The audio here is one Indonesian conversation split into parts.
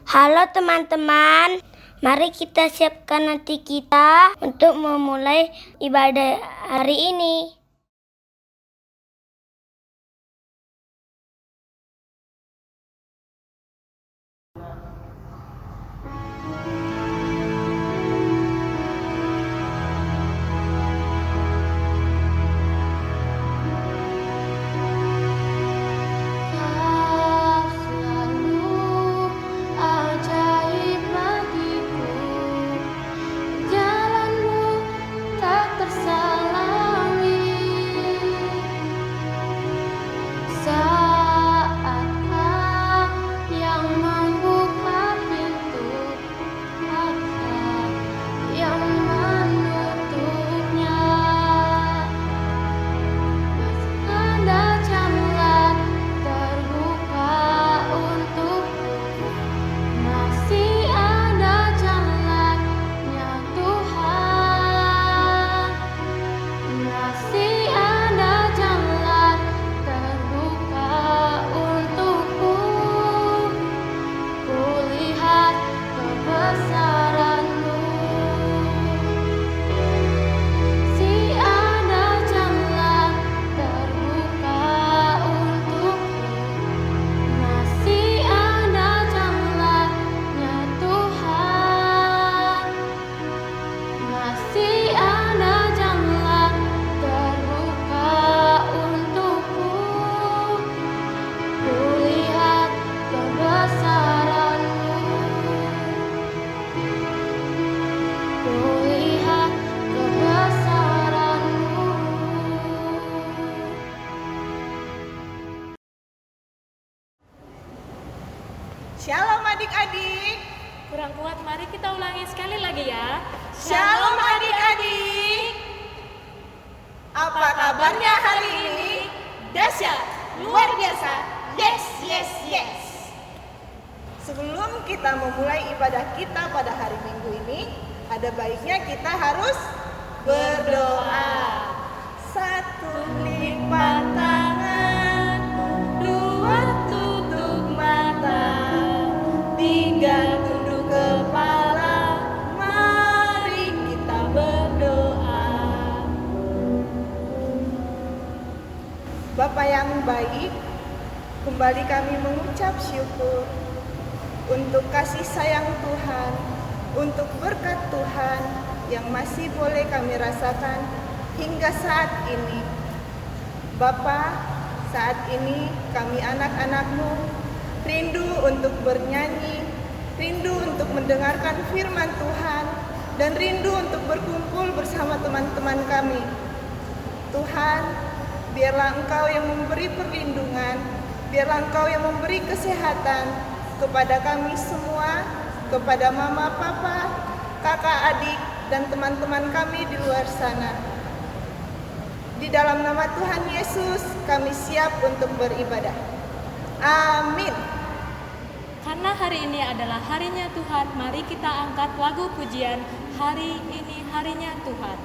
Halo teman-teman, mari kita siapkan hati kita untuk memulai ibadah hari ini. Shalom adik-adik. Kurang kuat, mari kita ulangi sekali lagi ya. Shalom adik-adik. Apa kabarnya hari ini? Dahsyat, luar biasa. Yes, yes, yes. Sebelum kita memulai ibadah kita pada hari Minggu ini, ada baiknya kita harus berdoa. Satu, lipat tangan. Dua, tutup mata. Tiga, tunduk kepala. Mari kita berdoa. Bapa yang baik, kembali kami mengucap syukur untuk kasih sayang Tuhan, untuk berkat Tuhan yang masih boleh kami rasakan hingga saat ini. Bapa, saat ini kami anak-anak-Mu rindu untuk bernyanyi, rindu untuk mendengarkan firman Tuhan, dan rindu untuk berkumpul bersama teman-teman kami. Tuhan, biarlah Engkau yang memberi perlindungan, biarlah Engkau yang memberi kesehatan kepada kami semua, kepada mama, papa, kakak, adik, dan teman-teman kami di luar sana. Di dalam nama Tuhan Yesus, kami siap untuk beribadah. Amin. Karena hari ini adalah harinya Tuhan, mari kita angkat lagu pujian Hari Ini Harinya Tuhan.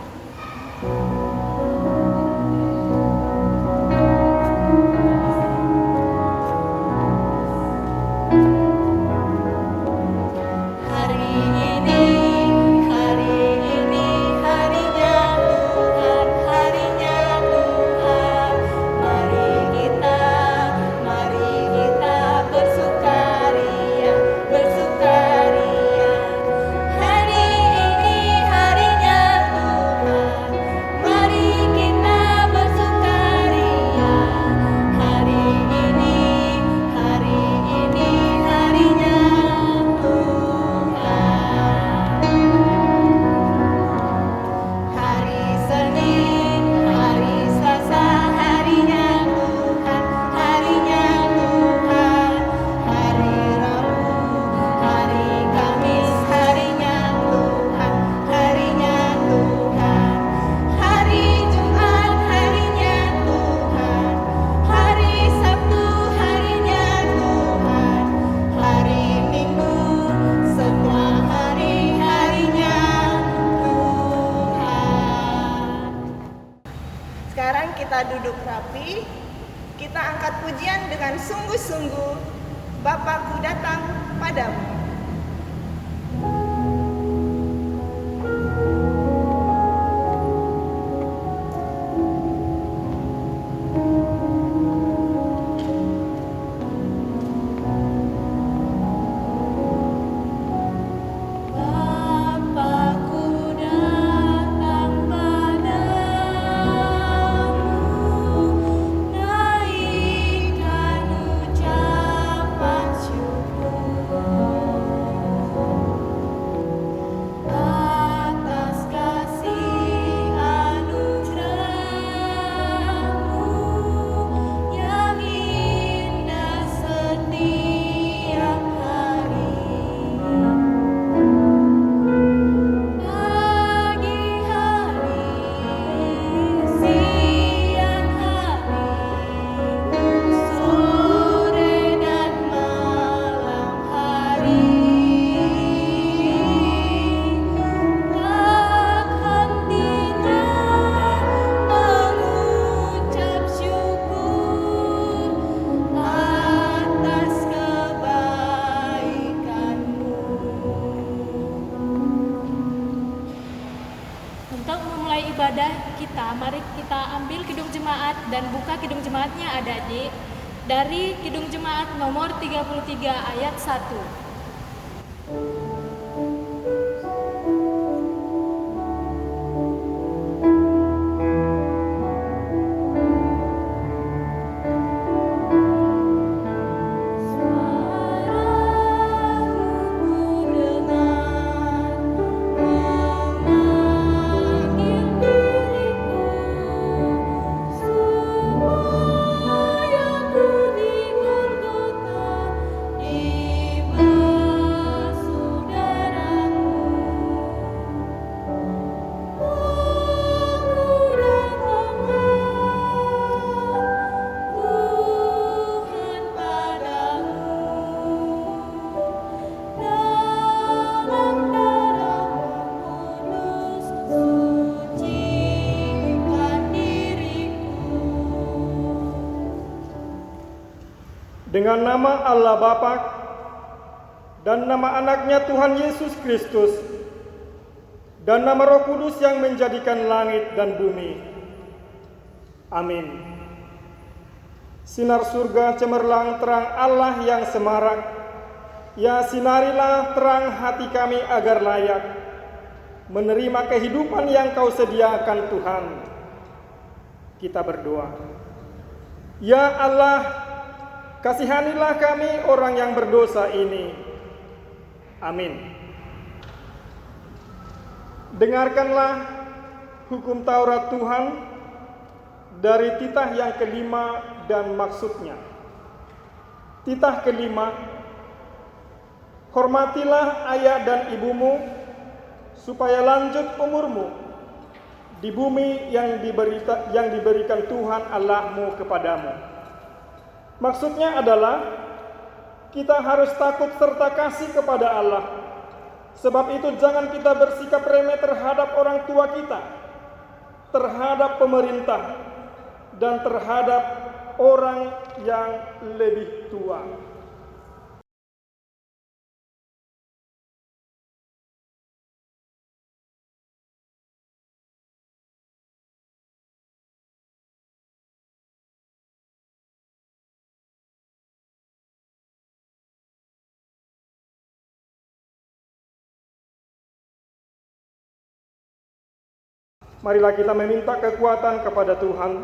kita duduk rapi, kita angkat pujian dengan sungguh-sungguh, Bapakku datang padamu. kita ambil Kidung Jemaat dan buka Kidung Jemaatnya adik-adik. Dari Kidung Jemaat nomor 33 ayat 1. Dengan nama Allah Bapa dan nama anaknya Tuhan Yesus Kristus dan nama Roh Kudus yang menjadikan langit dan bumi. Amin. Sinar surga cemerlang terang Allah yang semarak, ya sinarilah terang hati kami agar layak menerima kehidupan yang Kau sediakan Tuhan. Kita berdoa. Ya Allah, kasihanilah kami orang yang berdosa ini. Amin. Dengarkanlah hukum Taurat Tuhan dari titah yang kelima dan maksudnya. Titah kelima, hormatilah ayah dan ibumu supaya lanjut umurmu di bumi yang diberikan Tuhan Allahmu kepadamu. Maksudnya adalah kita harus takut serta kasih kepada Allah. Sebab itu jangan kita bersikap remeh terhadap orang tua kita, terhadap pemerintah, dan terhadap orang yang lebih tua. Marilah kita meminta kekuatan kepada Tuhan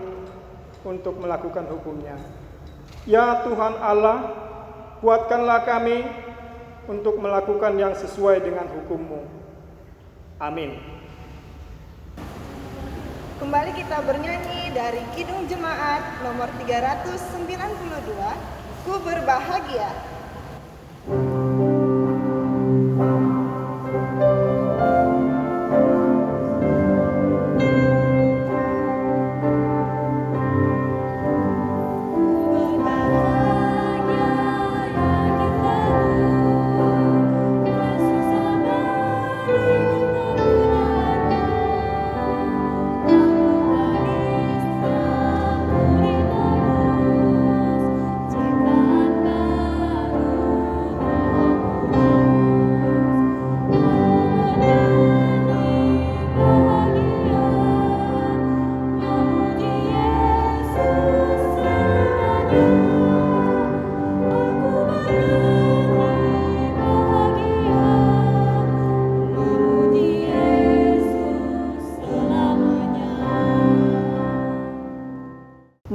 untuk melakukan hukum-Nya. Ya Tuhan Allah, kuatkanlah kami untuk melakukan yang sesuai dengan hukum-Mu. Amin. Kembali kita bernyanyi dari Kidung Jemaat nomor 392, Ku Berbahagia.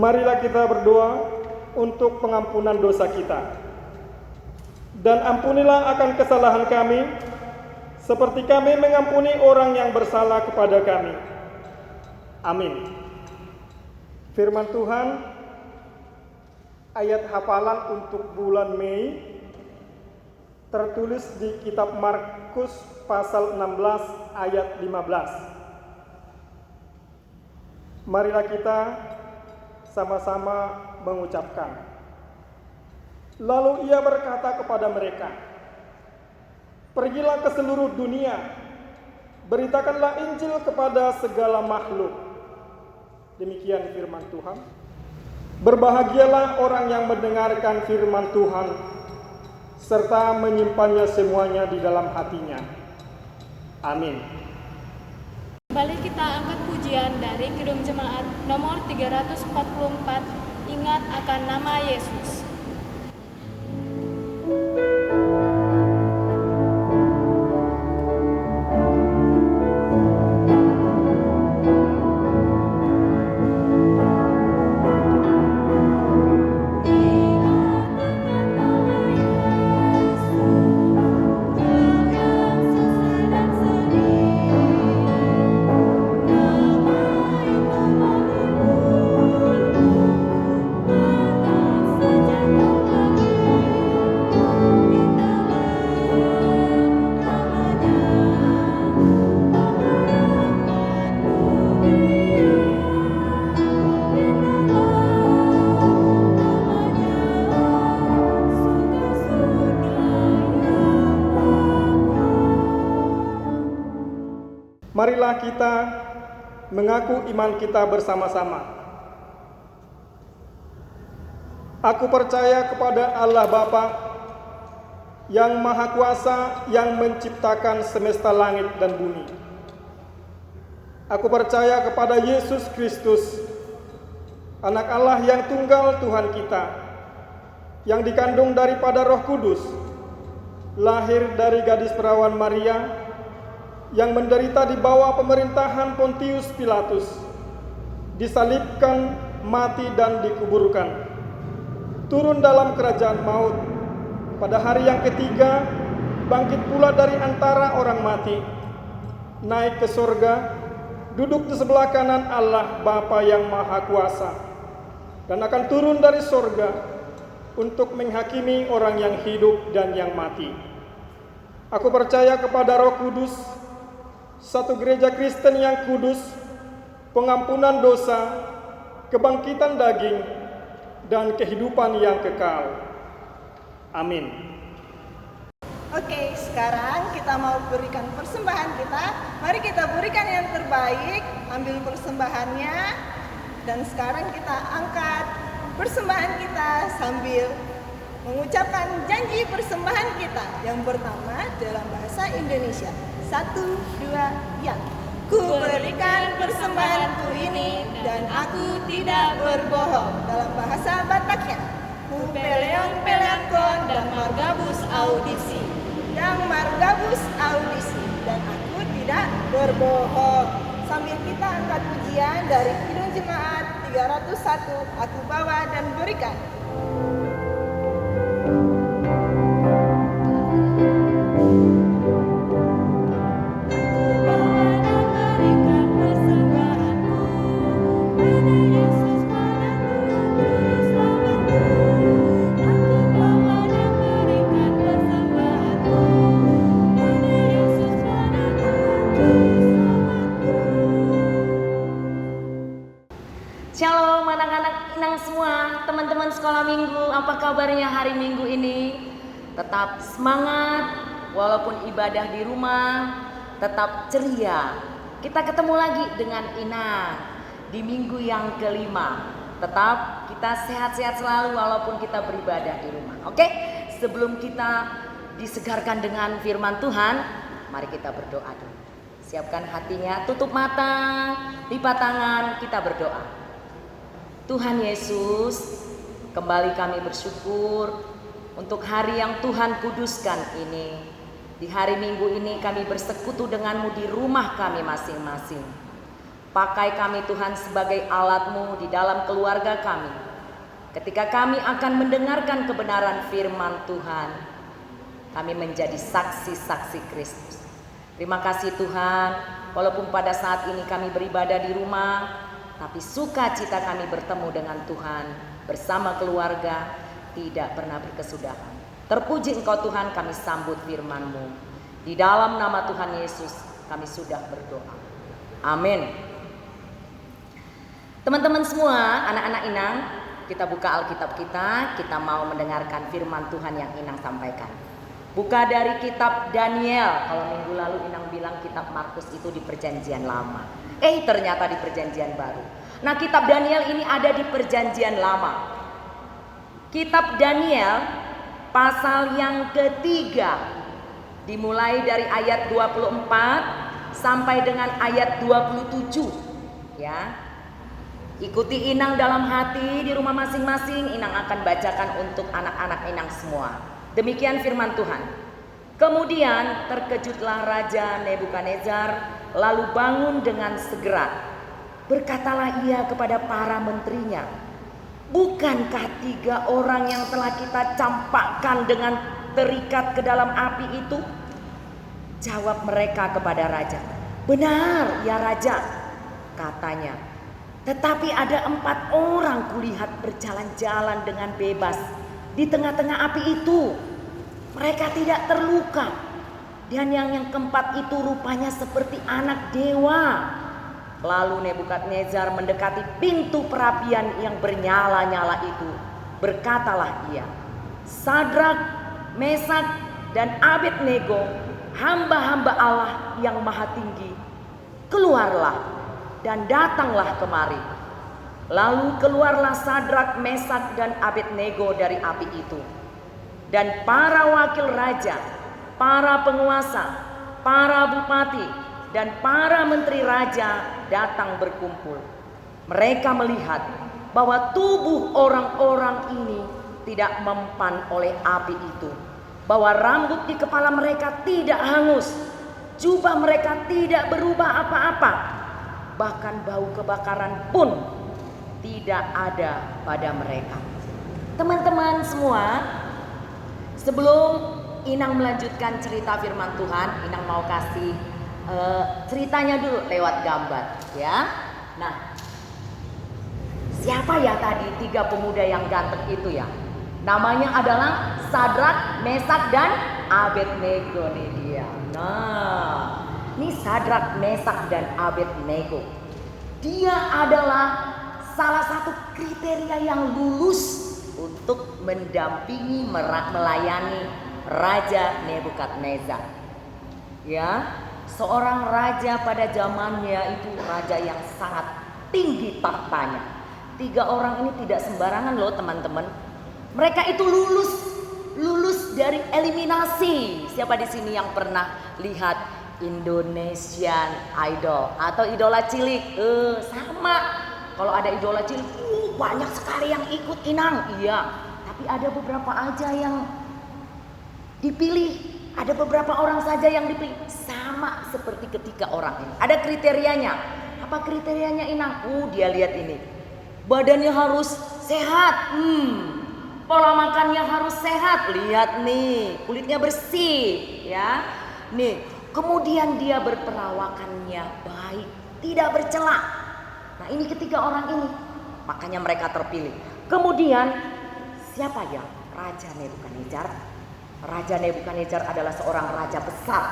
Marilah kita berdoa untuk pengampunan dosa kita. Dan ampunilah akan kesalahan kami, seperti kami mengampuni orang yang bersalah kepada kami. Amin. Firman Tuhan, ayat hafalan untuk bulan Mei, tertulis di kitab Markus pasal 16 ayat 15. Marilah kita sama-sama mengucapkan. Lalu ia berkata kepada mereka, "Pergilah ke seluruh dunia, beritakanlah Injil kepada segala makhluk." Demikian firman Tuhan. Berbahagialah orang yang mendengarkan firman Tuhan, serta menyimpannya semuanya di dalam hatinya. Amin. Kembali kita angkat pujian dari Kidung Jemaat nomor 344, Ingat akan Nama Yesus. Marilah kita mengaku iman kita bersama-sama. Aku percaya kepada Allah Bapa yang Maha Kuasa yang menciptakan semesta langit dan bumi. Aku percaya kepada Yesus Kristus, Anak Allah yang tunggal Tuhan kita, yang dikandung daripada Roh Kudus, lahir dari gadis perawan Maria, yang menderita di bawah pemerintahan Pontius Pilatus, disalibkan, mati dan dikuburkan, turun dalam kerajaan maut, pada hari yang ketiga bangkit pula dari antara orang mati, naik ke surga, duduk di sebelah kanan Allah Bapa yang Maha Kuasa, dan akan turun dari surga untuk menghakimi orang yang hidup dan yang mati. Aku percaya kepada Roh Kudus, satu gereja Kristen yang kudus, pengampunan dosa, kebangkitan daging, dan kehidupan yang kekal. Amin. Oke, sekarang kita mau berikan persembahan kita. Mari kita berikan yang terbaik, ambil persembahannya. Dan sekarang kita angkat persembahan kita sambil mengucapkan janji persembahan kita. Yang pertama dalam bahasa Indonesia. 1, 2, ya. Ku berikan persembahanku ini dan aku tidak berbohong. Dalam bahasa Bataknya. Ku peleong peleangkon dan margabus audisi. Yang margabus audisi dan aku tidak berbohong. Sambil kita angkat pujian dari Kidung Jemaat 301, aku bawa dan berikan. Shalom anak-anak Inang semua, teman-teman sekolah minggu, apa kabarnya hari minggu ini? Tetap semangat, walaupun ibadah di rumah, tetap ceria. Kita ketemu lagi dengan Inang di minggu yang kelima. Tetap kita sehat-sehat selalu walaupun kita beribadah di rumah. Oke, sebelum kita disegarkan dengan firman Tuhan, mari kita berdoa dulu. Siapkan hatinya, tutup mata, lipat tangan, kita berdoa. Tuhan Yesus, kembali kami bersyukur untuk hari yang Tuhan kuduskan ini. Di hari Minggu ini kami bersekutu denganmu di rumah kami masing-masing. Pakai kami Tuhan sebagai alat-Mu di dalam keluarga kami. Ketika kami akan mendengarkan kebenaran firman Tuhan, kami menjadi saksi-saksi Kristus. Terima kasih Tuhan, walaupun pada saat ini kami beribadah di rumah, tapi sukacita kami bertemu dengan Tuhan bersama keluarga tidak pernah berkesudahan. Terpuji Engkau Tuhan, kami sambut firman-Mu. Di dalam nama Tuhan Yesus kami sudah berdoa. Amin. Teman-teman semua, anak-anak Inang, kita buka Alkitab kita mau mendengarkan firman Tuhan yang Inang sampaikan. Buka dari kitab Daniel. Kalau minggu lalu Inang bilang kitab Markus itu di perjanjian lama. Ternyata di perjanjian baru. Nah, kitab Daniel ini ada di perjanjian lama. Kitab Daniel pasal yang ketiga, dimulai dari ayat 24 sampai dengan ayat 27 ya. Ikuti Inang dalam hati di rumah masing-masing. Inang akan bacakan untuk anak-anak Inang semua. Demikian firman Tuhan. Kemudian terkejutlah Raja Nebukadnezar, lalu bangun dengan segera. Berkatalah ia kepada para menterinya, bukankah 3 orang yang telah kita campakkan dengan terikat ke dalam api itu? Jawab mereka kepada raja, benar ya raja, katanya. Tetapi ada 4 orang kulihat berjalan-jalan dengan bebas di tengah-tengah api itu. Mereka tidak terluka. Dan yang keempat itu rupanya seperti anak dewa. Lalu Nebukadnezar mendekati pintu perapian yang bernyala-nyala itu. Berkatalah ia, Sadrak, Mesak, dan Abednego, hamba-hamba Allah yang maha tinggi, keluarlah dan datanglah kemari. Lalu keluarlah Sadrak, Mesak, dan Abednego dari api itu. Dan para wakil raja, para penguasa, para bupati, dan para menteri raja datang berkumpul. Mereka melihat bahwa tubuh orang-orang ini tidak mempan oleh api itu, bahwa rambut di kepala mereka tidak hangus, jubah mereka tidak berubah apa-apa, bahkan bau kebakaran pun tidak ada pada mereka. Teman-teman semua, sebelum Inang melanjutkan cerita firman Tuhan, Inang mau kasih ceritanya dulu lewat gambar ya. Nah, siapa ya tadi 3 pemuda yang ganteng itu ya? Namanya adalah Sadrak, Mesak, dan Abednego nih dia. Nah, ini Sadrak, Mesak, dan Abednego. Dia adalah salah satu kriteria yang lulus untuk mendampingi melayani Raja Nebukadnezar. Ya, seorang raja pada zamannya itu raja yang sangat tinggi tahtanya. 3 orang ini tidak sembarangan loh teman-teman. Mereka itu lulus dari eliminasi. Siapa di sini yang pernah lihat Indonesian Idol atau idola cilik? Sama. Kalau ada idola cilik, banyak sekali yang ikut Inang. Iya, tapi ada beberapa aja yang dipilih. Ada beberapa orang saja yang dipilih. Sama seperti ketiga orang ini. Ada kriterianya. Apa kriterianya Inang? Dia lihat ini. Badannya harus sehat. Pola makannya harus sehat. Lihat nih, kulitnya bersih, ya. Nih, kemudian dia berperawakannya baik, tidak bercela. Nah, ini ketiga orang ini. Makanya mereka terpilih. Kemudian siapa ya? Raja Nebukadnezar. Raja Nebukadnezar adalah seorang raja besar.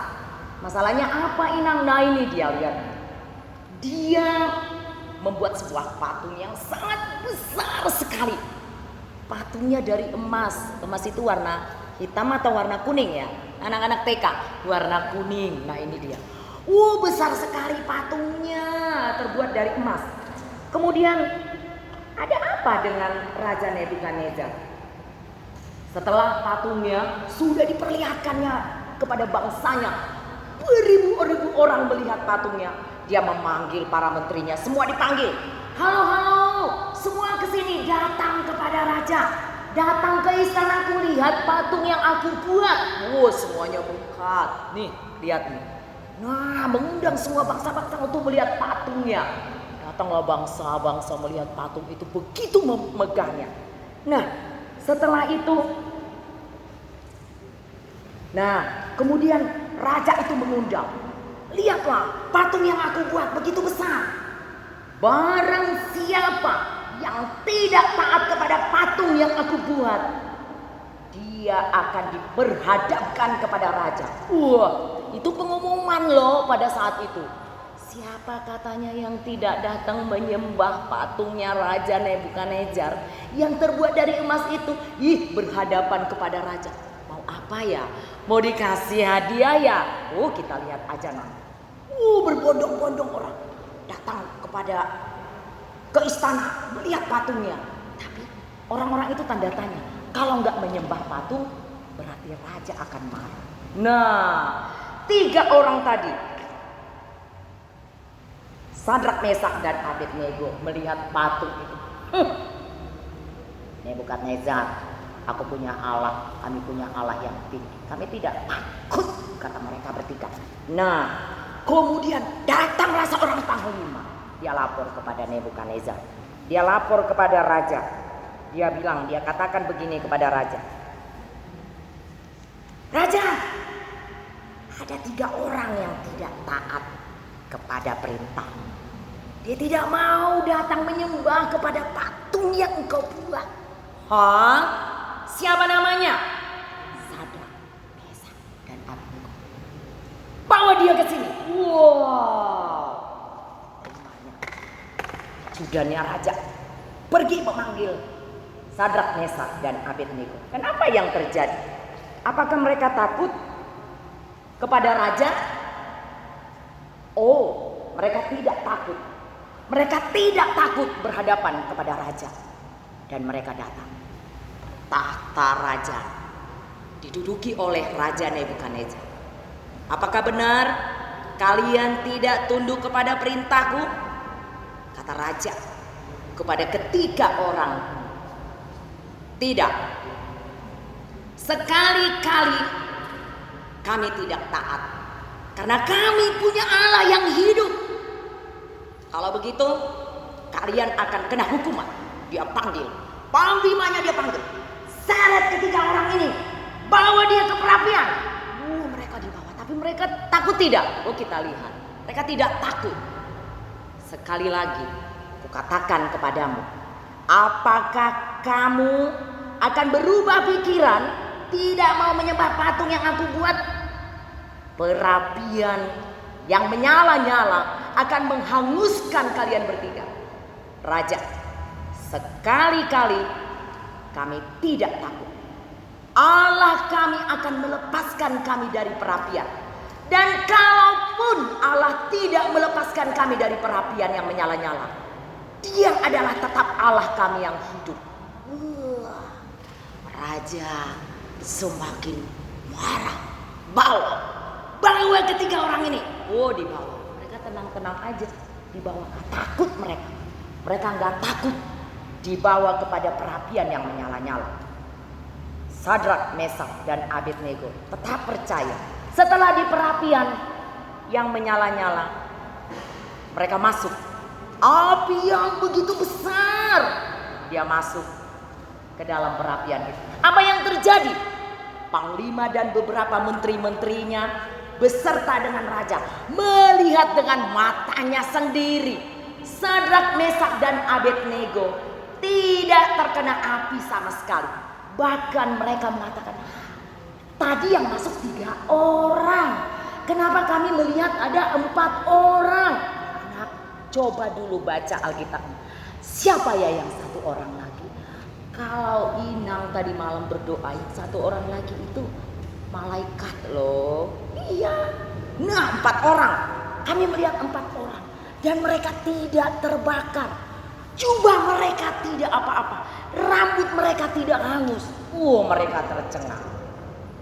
Masalahnya apa Inang? Nah, ini dia lihat. Dia membuat sebuah patung yang sangat besar sekali. Patungnya dari emas. Emas itu warna hitam atau warna kuning ya? Anak-anak TK warna kuning. Nah, ini dia. Besar sekali patungnya, terbuat dari emas. Kemudian ada apa dengan Raja Nebukadnezar? Setelah patungnya sudah diperlihatkannya kepada bangsanya, beribu-ribu orang melihat patungnya. Dia memanggil para menterinya, semua dipanggil. Halo, semua kesini, datang kepada raja. Datang ke istanaku, lihat patung yang aku buat. Semuanya mengkat. Nih, lihat nih. Nah, mengundang semua bangsa-bangsa untuk melihat patungnya. Datanglah bangsa-bangsa melihat patung itu, begitu memegahnya. Nah, setelah itu, kemudian raja itu mengundang. Lihatlah, patung yang aku buat begitu besar. Barang siapa yang tidak taat kepada patung yang aku buat, dia akan diperhadapkan kepada raja. Itu pengumuman loh pada saat itu. Siapa katanya yang tidak datang menyembah patungnya Raja Nebukadnezar yang terbuat dari emas itu, berhadapan kepada raja. Mau apa ya? Mau dikasih hadiah ya? Kita lihat aja nanti. Berbondong-bondong orang datang ke istana melihat patungnya. Tapi orang-orang itu tanda tanya. Kalau nggak menyembah patung, berarti raja akan marah. Nah, 3 orang tadi Sadrak, Mesak, dan Abednego melihat patung itu. Nebukadnezar, aku punya Allah, kami punya Allah yang tinggi. Kami tidak takut, kata mereka bertiga. Nah, kemudian datanglah seorang panglima. Dia lapor kepada Nebukadnezar. Dia lapor kepada raja. Dia bilang, dia katakan begini kepada raja. Raja, ada 3 orang yang tidak taat kepada perintah. Dia tidak mau datang menyembah kepada patung yang engkau buat. Hah? Siapa namanya? Sadrak, Mesak, dan Abednego. Bawa dia ke sini. Wow. Ajudannya raja pergi memanggil Sadrak, Mesak, dan Abednego. Kenapa yang terjadi? Apakah mereka takut kepada raja? Oh, mereka tidak takut. Mereka tidak takut berhadapan kepada raja. Dan mereka datang. Tahta raja diduduki oleh Raja Nebukadnezar. Apakah benar kalian tidak tunduk kepada perintahku? Kata raja kepada ketiga orang. Tidak. Sekali-kali kami tidak taat. Karena kami punya Allah yang hidup. Kalau begitu, kalian akan kena hukuman. Dia panggil, panglimanya dia panggil. Seret ketiga orang ini, bawa dia ke perapian. Mereka dibawa, tapi mereka takut tidak? Oh, kita lihat, mereka tidak takut. Sekali lagi, kukatakan kepadamu, apakah kamu akan berubah pikiran, tidak mau menyembah patung yang aku buat? Perapian yang menyala-nyala akan menghanguskan kalian bertiga. Raja, sekali-kali kami tidak takut. Allah kami akan melepaskan kami dari perapian. Dan kalaupun Allah tidak melepaskan kami dari perapian yang menyala-nyala, Dia adalah tetap Allah kami yang hidup. Raja semakin marah. Bawa ketiga orang ini. Oh, dibawa. Mereka tenang-tenang aja. Dibawa, gak takut mereka. Mereka gak takut dibawa kepada perapian yang menyala-nyala. Sadrak, Mesak, dan Abednego tetap percaya. Setelah di perapian yang menyala-nyala, mereka masuk. Api yang begitu besar, dia masuk ke dalam perapian itu. Apa yang terjadi? Panglima dan beberapa menteri-menterinya beserta dengan raja melihat dengan matanya sendiri. Sadrak, Mesak, dan Abednego tidak terkena api sama sekali. Bahkan mereka mengatakan, tadi yang masuk 3 orang, kenapa kami melihat ada 4 orang? Anak, coba dulu baca Alkitab. Siapa ya yang 1 orang lagi? Kalau Inang tadi malam berdoa, yang 1 orang lagi itu malaikat loh. Iya. Nah, 4 orang. Kami melihat 4 orang. Dan mereka tidak terbakar. Jubah mereka tidak apa-apa. Rambut mereka tidak hangus. Mereka tercengang.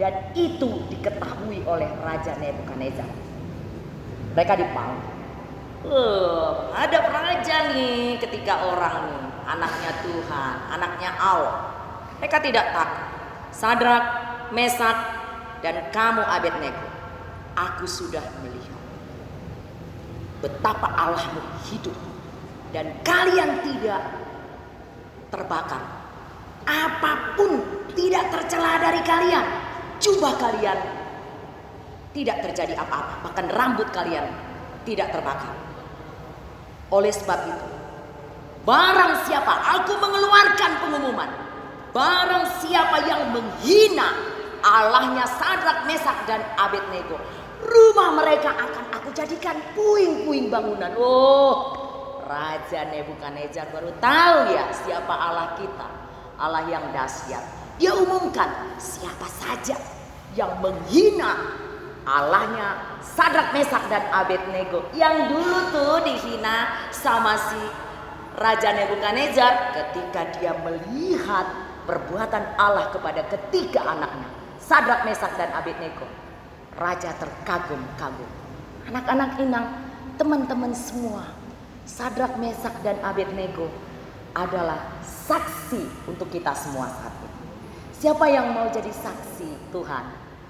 Dan itu diketahui oleh Raja Nebukadnezar. Mereka dipanggil. Ada raja nih, ketiga orang nih. Anaknya Tuhan, anaknya Allah. Mereka tidak takut. Sadrak, Mesak, dan kamu Abednego, aku sudah melihat betapa Allahmu hidup dan kalian tidak terbakar. Apapun tidak tercela dari kalian. Jubah kalian tidak terjadi apa-apa, bahkan rambut kalian tidak terbakar. Oleh sebab itu, barang siapa, aku mengeluarkan pengumuman, barang siapa yang menghina Allahnya Sadrak, Mesak, dan Abednego, rumah mereka akan aku jadikan puing-puing bangunan. Raja Nebukadnezar baru tahu ya siapa Allah kita, Allah yang dahsyat. Dia umumkan siapa saja yang menghina Allahnya Sadrak, Mesak, dan Abednego, yang dulu tuh dihina sama si Raja Nebukadnezar ketika dia melihat perbuatan Allah kepada ketiga anaknya, Sadrak, Mesak, dan Abednego. Raja terkagum-kagum. Anak-anak Inang, teman-teman semua, Sadrak, Mesak, dan Abednego adalah saksi untuk kita semua saat ini. Siapa yang mau jadi saksi Tuhan?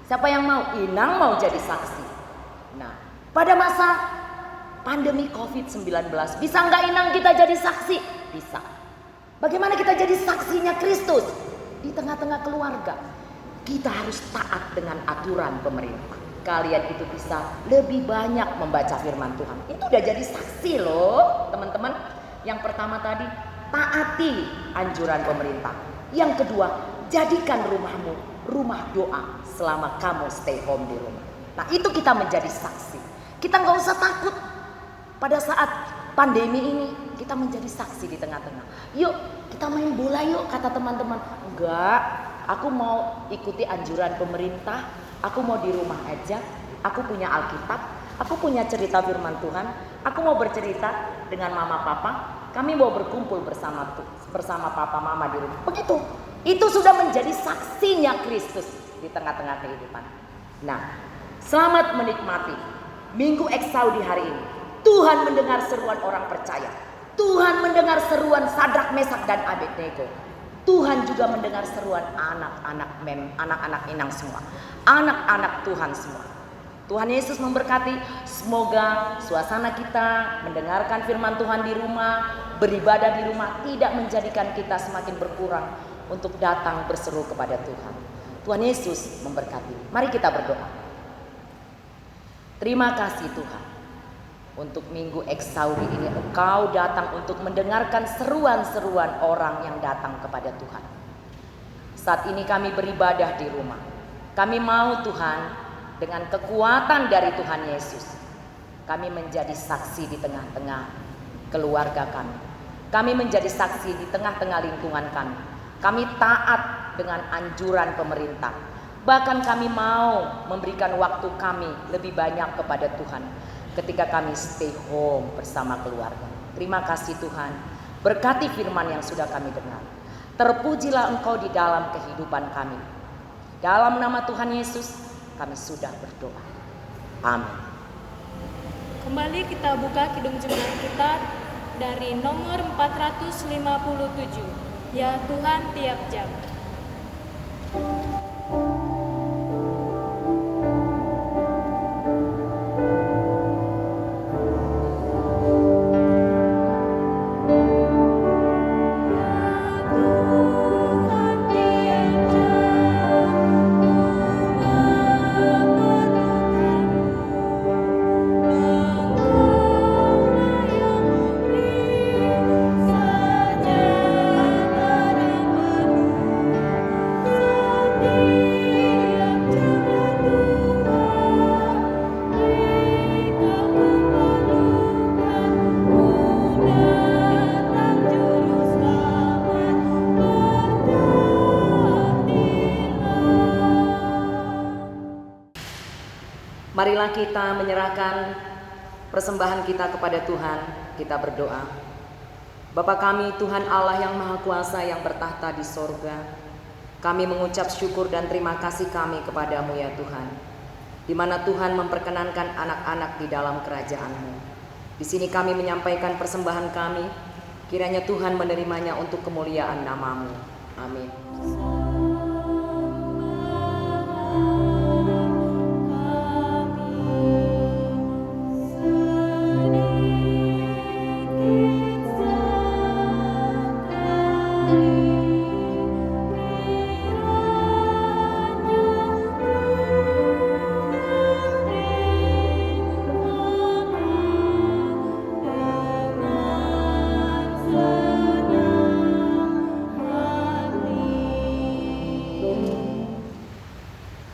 Siapa yang mau? Inang mau jadi saksi. Nah, pada masa pandemi COVID-19, bisa nggak Inang kita jadi saksi? Bisa. Bagaimana kita jadi saksinya Kristus? Di tengah-tengah keluarga, kita harus taat dengan aturan pemerintah. Kalian itu bisa lebih banyak membaca firman Tuhan. Itu udah jadi saksi loh teman-teman. Yang pertama tadi, taati anjuran pemerintah. Yang kedua, jadikan rumahmu rumah doa selama kamu stay home di rumah. Nah itu kita menjadi saksi. Kita nggak usah takut pada saat pandemi ini. Kita menjadi saksi di tengah-tengah. Yuk kita main bola yuk, kata teman-teman. Enggak, aku mau ikuti anjuran pemerintah. Aku mau di rumah aja. Aku punya Alkitab. Aku punya cerita firman Tuhan. Aku mau bercerita dengan mama papa. Kami mau berkumpul bersama papa mama di rumah. Begitu. Itu sudah menjadi saksinya Kristus di tengah-tengah kehidupan. Nah, selamat menikmati Minggu Eksaudi hari ini. Tuhan mendengar seruan orang percaya. Tuhan mendengar seruan Sadrak, Mesak, dan Abednego. Tuhan juga mendengar seruan anak-anak Inang semua. Anak-anak Tuhan semua. Tuhan Yesus memberkati. Semoga suasana kita mendengarkan firman Tuhan di rumah, beribadah di rumah tidak menjadikan kita semakin berkurang untuk datang berseru kepada Tuhan. Tuhan Yesus memberkati. Mari kita berdoa. Terima kasih Tuhan. Untuk Minggu Eksaudi ini Engkau datang untuk mendengarkan seruan-seruan orang yang datang kepada Tuhan. Saat ini kami beribadah di rumah. Kami mau Tuhan, dengan kekuatan dari Tuhan Yesus, kami menjadi saksi di tengah-tengah keluarga kami. Kami menjadi saksi di tengah-tengah lingkungan kami. Kami taat dengan anjuran pemerintah. Bahkan kami mau memberikan waktu kami lebih banyak kepada Tuhan ketika kami stay home bersama keluarga. Terima kasih Tuhan. Berkati firman yang sudah kami dengar. Terpujilah Engkau di dalam kehidupan kami. Dalam nama Tuhan Yesus kami sudah berdoa. Amin. Kembali kita buka Kidung Jemaat kita dari nomor 457. Ya Tuhan tiap jam. Marilah kita menyerahkan persembahan kita kepada Tuhan. Kita berdoa. Bapa kami, Tuhan Allah yang Maha Kuasa yang bertahta di sorga, kami mengucap syukur dan terima kasih kami kepadamu ya Tuhan, di mana Tuhan memperkenankan anak-anak di dalam kerajaan-Mu. Di sini kami menyampaikan persembahan kami, kiranya Tuhan menerimanya untuk kemuliaan nama-Mu. Amin.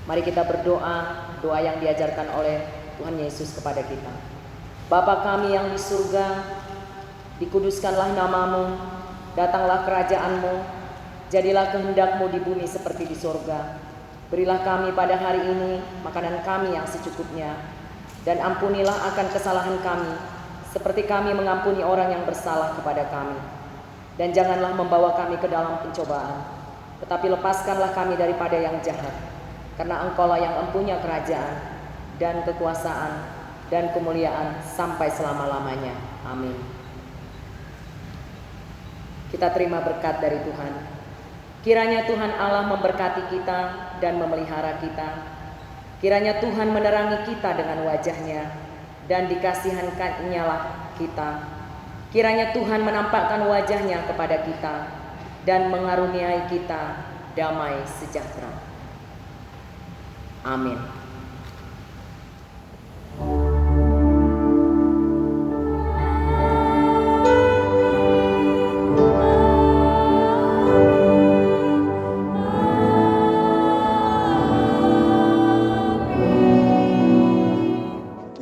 Mari kita berdoa, doa yang diajarkan oleh Tuhan Yesus kepada kita. Bapa kami yang di surga, dikuduskanlah nama-Mu, datanglah kerajaan-Mu, jadilah kehendak-Mu di bumi seperti di surga. Berilah kami pada hari ini makanan kami yang secukupnya, dan ampunilah akan kesalahan kami, seperti kami mengampuni orang yang bersalah kepada kami. Dan janganlah membawa kami ke dalam pencobaan, tetapi lepaskanlah kami daripada yang jahat. Karena Engkaulah yang empunya kerajaan dan kekuasaan dan kemuliaan sampai selama-lamanya. Amin. Kita terima berkat dari Tuhan. Kiranya Tuhan Allah memberkati kita dan memelihara kita. Kiranya Tuhan menerangi kita dengan wajah-Nya dan dikasihankan-Nyalah kita. Kiranya Tuhan menampakkan wajah-Nya kepada kita dan mengaruniai kita damai sejahtera. Amin.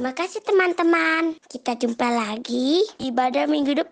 Terima kasih teman-teman. Kita jumpa lagi ibadah minggu depan.